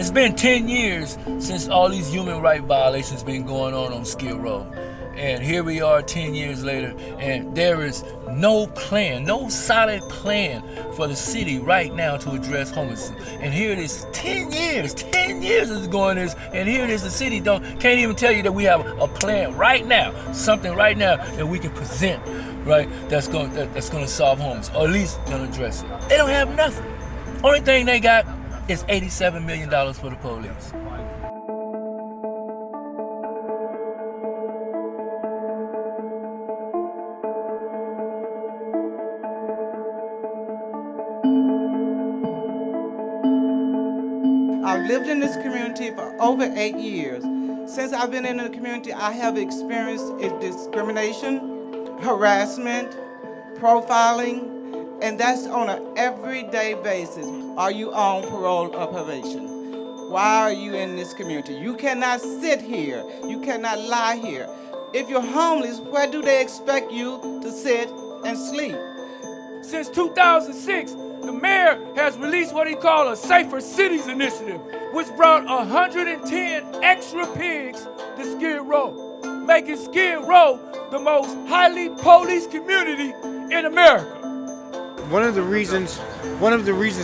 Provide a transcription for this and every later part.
It's been 10 years since all these human rights violations been going on Skid Row. And here we are 10 years later, and there is no plan, no solid plan for the city right now to address homelessness. And here it is, 10 years is going this, and here it is, the city can't even tell you that we have a plan right now, something right now that we can present, right, that's going to solve homelessness, or at least going to address it. They don't have nothing. Only thing they got is $87 million for the police. I've lived in this community for over 8 years. Since I've been in the community, I have experienced discrimination, harassment, profiling, and that's on an everyday basis. Are you on parole or probation? Why are you in this community? You cannot sit here. You cannot lie here. If you're homeless, where do they expect you to sit and sleep? Since 2006, the mayor has released what he calls a Safer Cities initiative, which brought 110 extra pigs to Skid Row, making Skid Row the most highly policed community in America. One of the reasons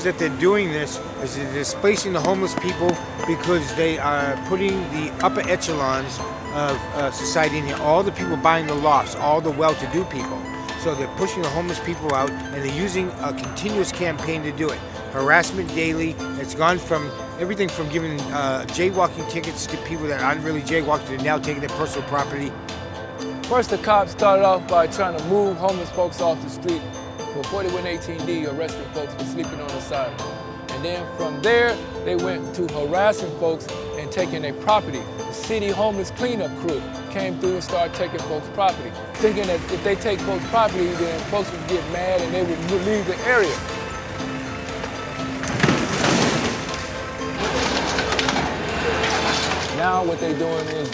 that they're doing this is they're displacing the homeless people because they are putting the upper echelons of society in here, all the people buying the lofts, all the well-to-do people. So they're pushing the homeless people out, and they're using a continuous campaign to do it. Harassment daily. It's gone from everything from giving jaywalking tickets to people that aren't really jaywalking to now taking their personal property. First, the cops started off by trying to move homeless folks off the street. For 4118D, arresting folks for sleeping on the sidewalk. And then from there, they went to harassing folks and taking their property. The city homeless cleanup crew came through and started taking folks' property, thinking that if they take folks' property, then folks would get mad and they would leave the area. Now what they're doing is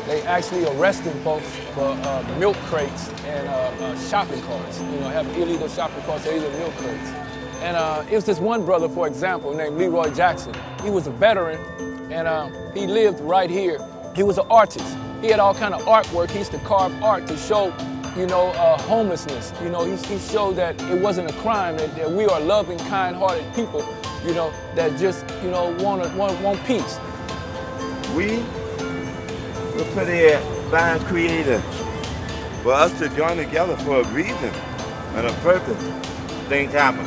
they actually arresting folks for milk crates and shopping carts. You know, have illegal shopping carts or either milk crates. And it was this one brother, for example, named Leroy Jackson. He was a veteran, and he lived right here. He was an artist. He had all kind of artwork. He used to carve art to show, homelessness. You know, he showed that it wasn't a crime, that we are loving, kind-hearted people, that just, want peace. We were put here by a creator for us to join together for a reason and a purpose. Things happen.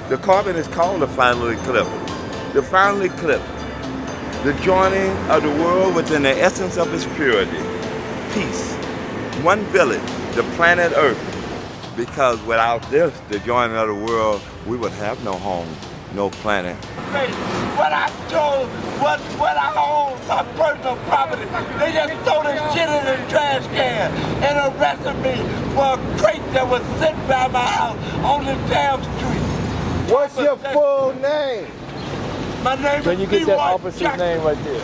The carbon is called the final eclipse. The final eclipse, the joining of the world within the essence of its purity. Peace. One village, the planet Earth. Because without this, the joining of the world, we would have no home, no planet. What I stole was what I own, my personal property. They just throw this shit in the trash can and arrested me for a crate that was sitting by my house on the damn street. What's your full name? My name So is you get that Leroy officer's Jackson. name right there.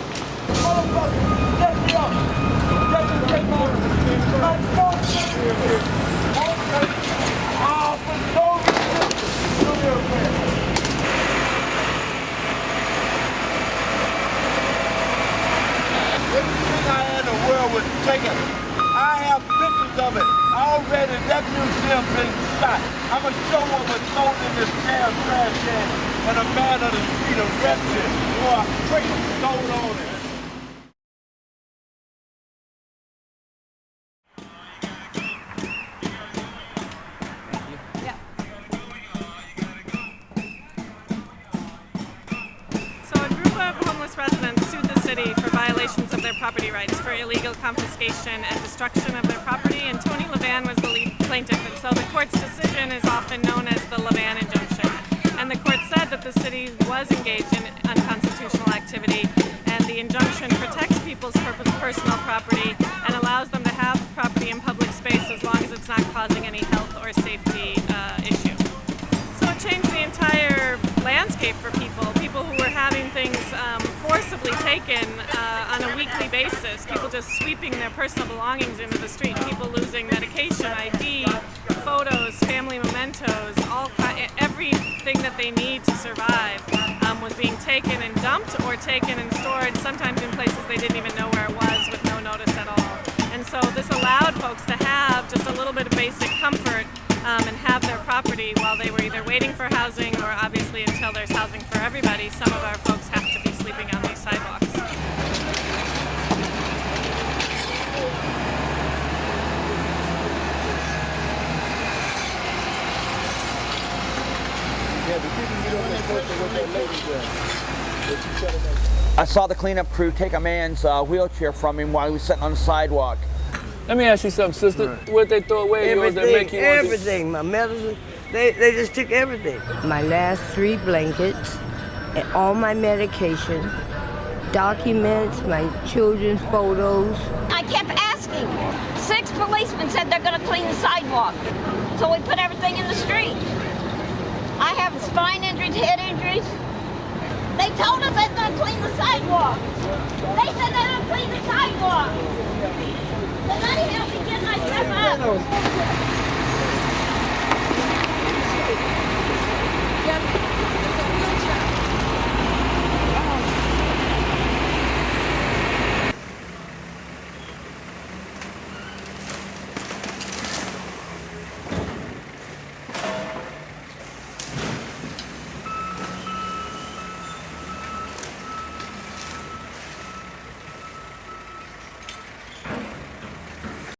Everything I had in the world was taken. I have pictures of it. Already, that museum been shot. I'm going to show what was thrown in this damn trash can, and a man on the street arrested for a crate thrown on it. So a group of homeless residents sued the city for violations of their property rights, for illegal confiscation and destruction of their property, and Tony Levan was the lead plaintiff, and so the court's decision is often known as the Levan injunction. And the court said that the city was engaged in unconstitutional activity, and the injunction protects people's personal property and allows them to have property in public space as long as it's not causing any health or safety issue. So it changed the entire landscape for people who were having things forcibly taken on a weekly basis, people just sweeping their personal belongings into the street, people losing medication, ID, photos, family mementos, everything that they need to survive was being taken. taken and dumped or taken and stored, sometimes in places they didn't even know where it was with no notice at all. And so this allowed folks to have just a little bit of basic comfort and have their property while they were either waiting for housing or obviously until there's housing for everybody. Some of our folks have to be sleeping on these sidewalks. I saw the cleanup crew take a man's wheelchair from him while he was sitting on the sidewalk. Let me ask you something, sister. What they throw away? Everything, my medicine, they just took everything. My last 3 blankets, and all my medication, documents, my children's photos. I kept asking. 6 policemen said they're going to clean the sidewalk. So we put everything in the street. I have spine injuries, head injuries. They told us they're going to clean the sidewalk. They said they're going to clean the sidewalk. Somebody help me get my stuff up.